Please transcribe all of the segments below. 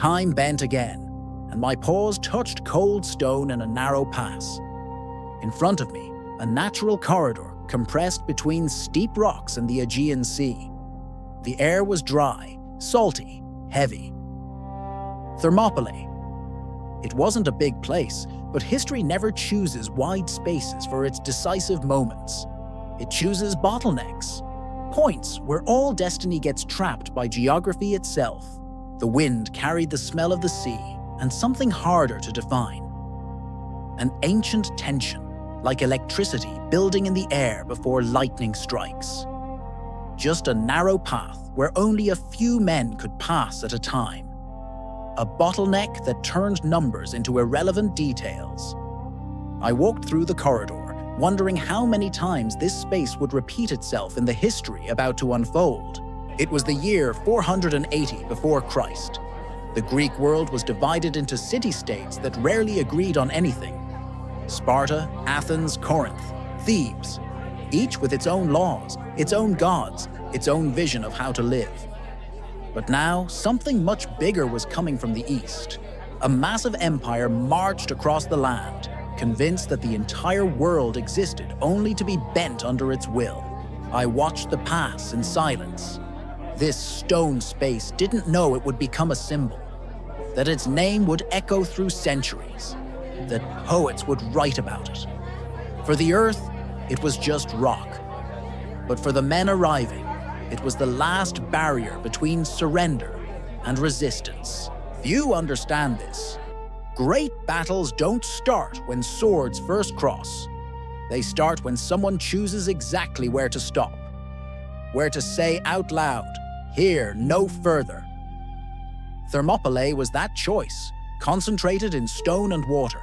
Time bent again, and my paws touched cold stone in a narrow pass. In front of me, a natural corridor compressed between steep rocks and the Aegean Sea. The air was dry, salty, heavy. Thermopylae. It wasn't a big place, but history never chooses wide spaces for its decisive moments. It chooses bottlenecks, points where all destiny gets trapped by geography itself. The wind carried the smell of the sea and something harder to define. An ancient tension, like electricity building in the air before lightning strikes. Just a narrow path where only a few men could pass at a time. A bottleneck that turned numbers into irrelevant details. I walked through the corridor, wondering how many times this space would repeat itself in the history about to unfold. It was the year 480 before Christ. The Greek world was divided into city-states that rarely agreed on anything. Sparta, Athens, Corinth, Thebes, each with its own laws, its own gods, its own vision of how to live. But now, something much bigger was coming from the east. A massive empire marched across the land, convinced that the entire world existed only to be bent under its will. I watched the pass in silence. This stone space didn't know it would become a symbol, that its name would echo through centuries, that poets would write about it. For the earth, it was just rock. But for the men arriving, it was the last barrier between surrender and resistance. Few understand this. Great battles don't start when swords first cross. They start when someone chooses exactly where to stop, where to say out loud, "Here, no further." Thermopylae was that choice, concentrated in stone and water.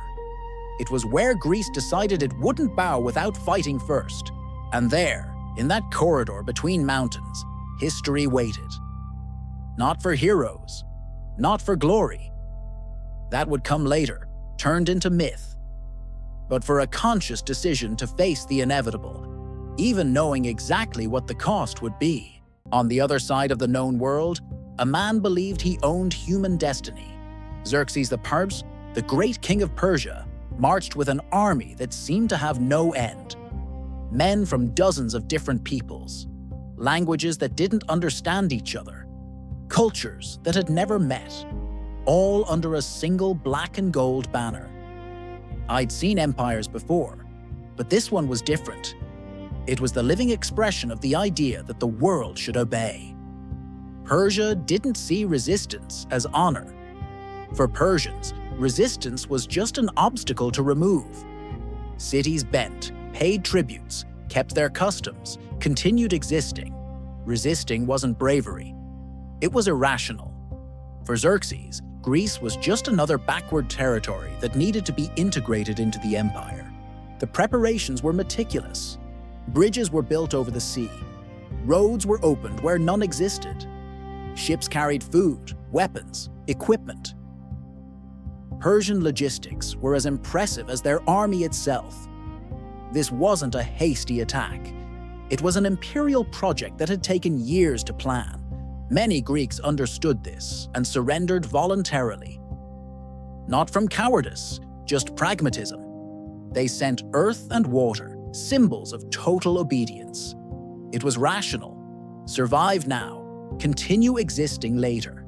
It was where Greece decided it wouldn't bow without fighting first. And there, in that corridor between mountains, history waited. Not for heroes, not for glory. That would come later, turned into myth. But for a conscious decision to face the inevitable, even knowing exactly what the cost would be. On the other side of the known world, a man believed he owned human destiny. Xerxes the Persian, the great king of Persia, marched with an army that seemed to have no end. Men from dozens of different peoples, languages that didn't understand each other, cultures that had never met, all under a single black and gold banner. I'd seen empires before, but this one was different. It was the living expression of the idea that the world should obey. Persia didn't see resistance as honor. For Persians, resistance was just an obstacle to remove. Cities bent, paid tributes, kept their customs, continued existing. Resisting wasn't bravery. It was irrational. For Xerxes, Greece was just another backward territory that needed to be integrated into the empire. The preparations were meticulous. Bridges were built over the sea. Roads were opened where none existed. Ships carried food, weapons, equipment. Persian logistics were as impressive as their army itself. This wasn't a hasty attack. It was an imperial project that had taken years to plan. Many Greeks understood this and surrendered voluntarily. Not from cowardice, just pragmatism. They sent earth and water, symbols of total obedience. It was rational. Survive now, continue existing later.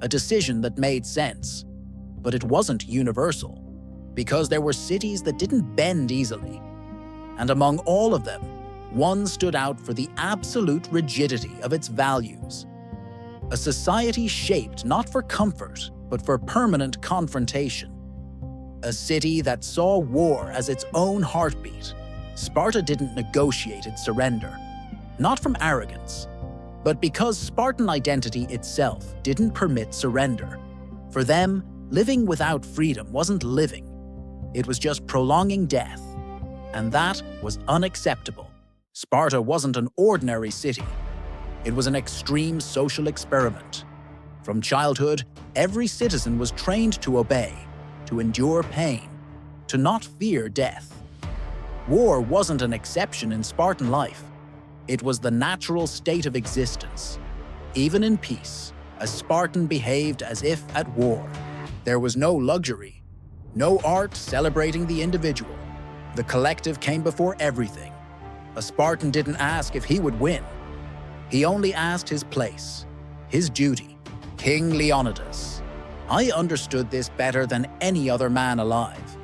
A decision that made sense, but it wasn't universal, because there were cities that didn't bend easily. And among all of them, one stood out for the absolute rigidity of its values. A society shaped not for comfort, but for permanent confrontation. A city that saw war as its own heartbeat. Sparta didn't negotiate its surrender, not from arrogance, but because Spartan identity itself didn't permit surrender. For them, living without freedom wasn't living. It was just prolonging death, and that was unacceptable. Sparta wasn't an ordinary city. It was an extreme social experiment. From childhood, every citizen was trained to obey, to endure pain, to not fear death. War wasn't an exception in Spartan life. It was the natural state of existence. Even in peace, A Spartan behaved as if at war. There was no luxury, no art celebrating the individual. The collective came before everything. A Spartan didn't ask if he would win. He only asked his place, his duty. King Leonidas. I understood this better than any other man alive.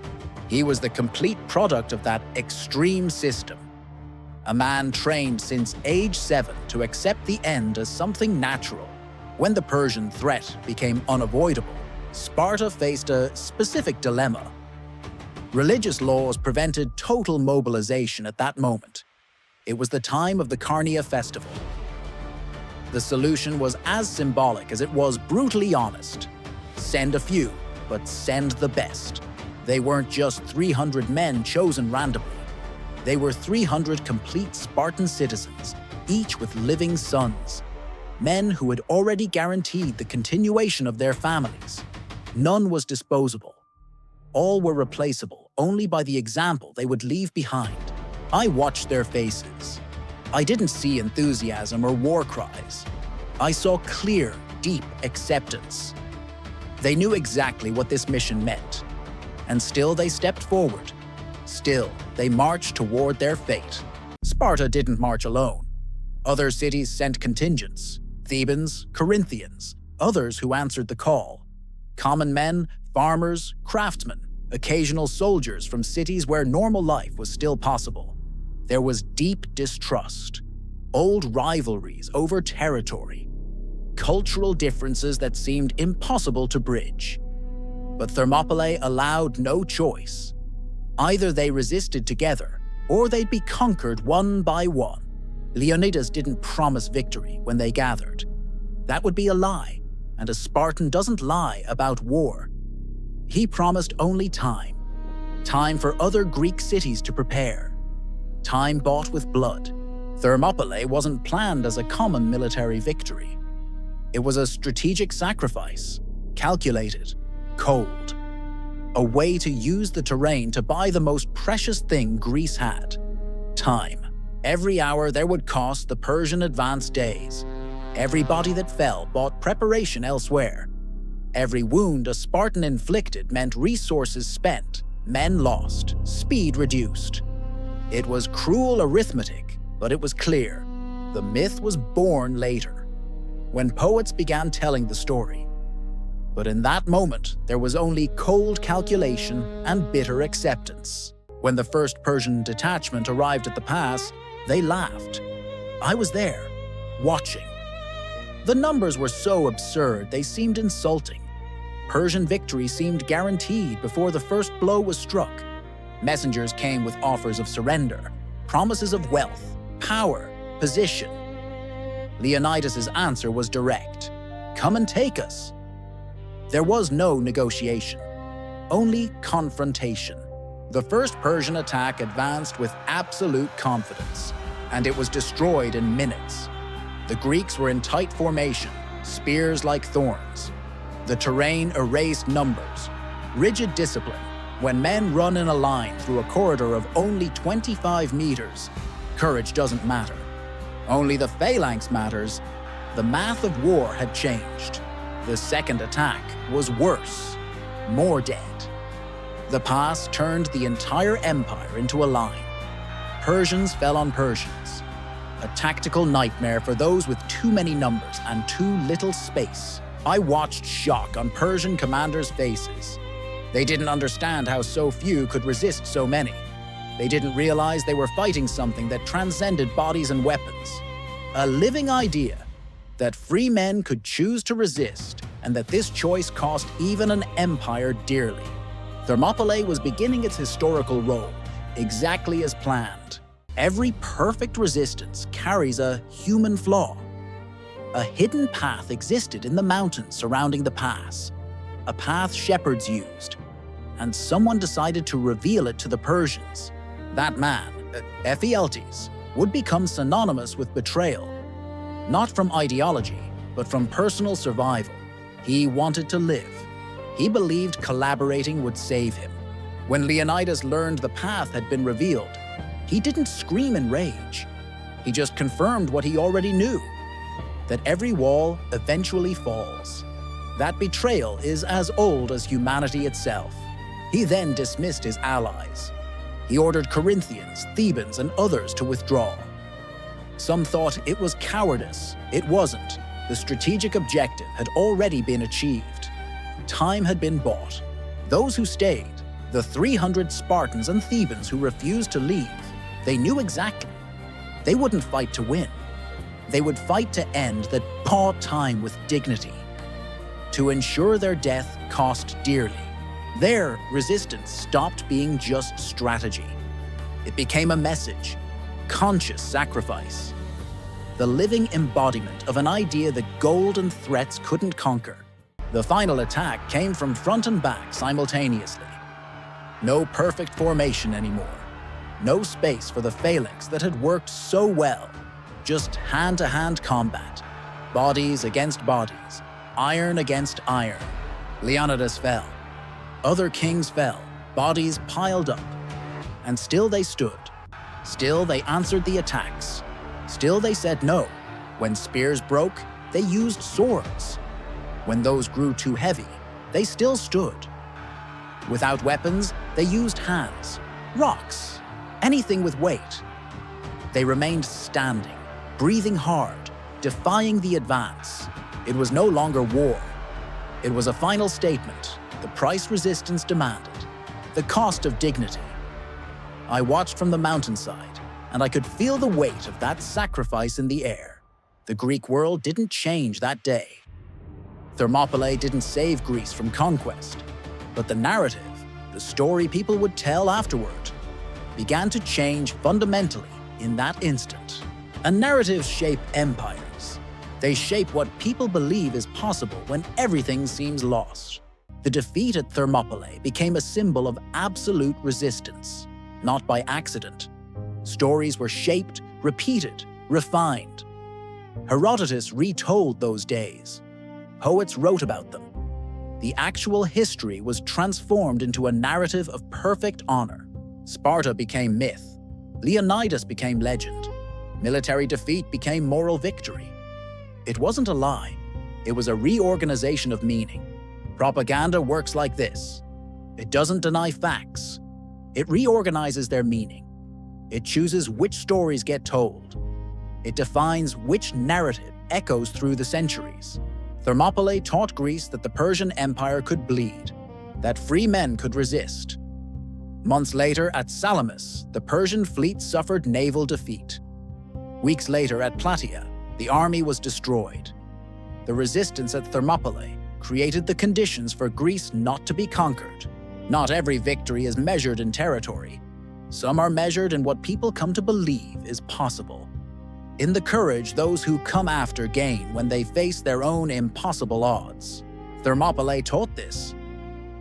He was the complete product of that extreme system. A man trained since age 7 to accept the end as something natural. When the Persian threat became unavoidable, Sparta faced a specific dilemma. Religious laws prevented total mobilization at that moment. It was the time of the Carnia festival. The solution was as symbolic as it was brutally honest. Send a few, but send the best. They weren't just 300 men chosen randomly. They were 300 complete Spartan citizens, each with living sons. Men who had already guaranteed the continuation of their families. None was disposable. All were replaceable only by the example they would leave behind. I watched their faces. I didn't see enthusiasm or war cries. I saw clear, deep acceptance. They knew exactly what this mission meant. And still they stepped forward. Still, they marched toward their fate. Sparta didn't march alone. Other cities sent contingents. Thebans, Corinthians, others who answered the call. Common men, farmers, craftsmen, occasional soldiers from cities where normal life was still possible. There was deep distrust, old rivalries over territory, cultural differences that seemed impossible to bridge. But Thermopylae allowed no choice. Either they resisted together, or they'd be conquered one by one. Leonidas didn't promise victory when they gathered. That would be a lie, and a Spartan doesn't lie about war. He promised only time. Time for other Greek cities to prepare. Time bought with blood. Thermopylae wasn't planned as a common military victory. It was a strategic sacrifice, calculated, cold. A way to use the terrain to buy the most precious thing Greece had: time. Every hour there would cost the Persian advance days. Every body that fell bought preparation elsewhere. Every wound a Spartan inflicted meant resources spent, men lost, speed reduced. It was cruel arithmetic, but it was clear. The myth was born later, when poets began telling the story. But in that moment, there was only cold calculation and bitter acceptance. When the first Persian detachment arrived at the pass, they laughed. I was there, watching. The numbers were so absurd they seemed insulting. Persian victory seemed guaranteed before the first blow was struck. Messengers came with offers of surrender, promises of wealth, power, position. Leonidas' answer was direct: "Come and take us." There was no negotiation, only confrontation. The first Persian attack advanced with absolute confidence, and it was destroyed in minutes. The Greeks were in tight formation, spears like thorns. The terrain erased numbers, rigid discipline. When men run in a line through a corridor of only 25 meters, courage doesn't matter. Only the phalanx matters. The math of war had changed. The second attack was worse, more dead. The pass turned the entire empire into a line. Persians fell on Persians. A tactical nightmare for those with too many numbers and too little space. I watched shock on Persian commanders' faces. They didn't understand how so few could resist so many. They didn't realize they were fighting something that transcended bodies and weapons. A living idea that free men could choose to resist, and that this choice cost even an empire dearly. Thermopylae was beginning its historical role, exactly as planned. Every perfect resistance carries a human flaw. A hidden path existed in the mountains surrounding the pass, a path shepherds used, and someone decided to reveal it to the Persians. That man, Ephialtes, would become synonymous with betrayal, not from ideology, but from personal survival. He wanted to live. He believed collaborating would save him. When Leonidas learned the path had been revealed, he didn't scream in rage. He just confirmed what he already knew. that every wall eventually falls. That betrayal is as old as humanity itself. He then dismissed his allies. He ordered Corinthians, Thebans, and others to withdraw. Some thought it was cowardice. It wasn't. The strategic objective had already been achieved. Time had been bought. Those who stayed, the 300 Spartans and Thebans who refused to leave, they knew exactly. They wouldn't fight to win. They would fight to end that bought time with dignity. To ensure their death cost dearly. Their resistance stopped being just strategy. It became a message, conscious sacrifice. The living embodiment of an idea that gold and threats couldn't conquer. The final attack came from front and back simultaneously. No perfect formation anymore. No space for the phalanx that had worked so well. Just hand-to-hand combat. Bodies against bodies. Iron against iron. Leonidas fell. Other kings fell. Bodies piled up. And still they stood. Still they answered the attacks. Still they said no. When spears broke, they used swords. When those grew too heavy, they still stood. Without weapons, they used hands, rocks, anything with weight. They remained standing, breathing hard, defying the advance. It was no longer war. It was a final statement, the price resistance demanded, the cost of dignity. I watched from the mountainside, and I could feel the weight of that sacrifice in the air. The Greek world didn't change that day. Thermopylae didn't save Greece from conquest, but the narrative, the story people would tell afterward, began to change fundamentally in that instant. And narratives shape empires. They shape what people believe is possible when everything seems lost. The defeat at Thermopylae became a symbol of absolute resistance, not by accident. Stories were shaped, repeated, refined. Herodotus retold those days. Poets wrote about them. The actual history was transformed into a narrative of perfect honor. Sparta became myth. Leonidas became legend. Military defeat became moral victory. It wasn't a lie. It was a reorganization of meaning. Propaganda works like this. It doesn't deny facts. It reorganizes their meaning. It chooses which stories get told. It defines which narrative echoes through the centuries. Thermopylae taught Greece that the Persian Empire could bleed, that free men could resist. Months later, at Salamis, the Persian fleet suffered naval defeat. Weeks later, at Plataea, the army was destroyed. The resistance at Thermopylae created the conditions for Greece not to be conquered. Not every victory is measured in territory. Some are measured in what people come to believe is possible. In the courage those who come after gain when they face their own impossible odds. Thermopylae taught this.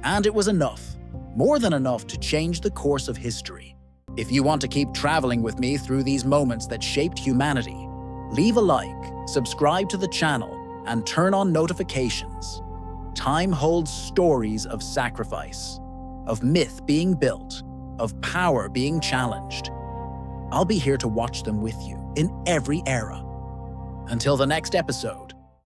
And it was enough, more than enough to change the course of history. If you want to keep traveling with me through these moments that shaped humanity, leave a like, subscribe to the channel, and turn on notifications. Time holds stories of sacrifice, of myth being built, of power being challenged. I'll be here to watch them with you in every era. Until the next episode,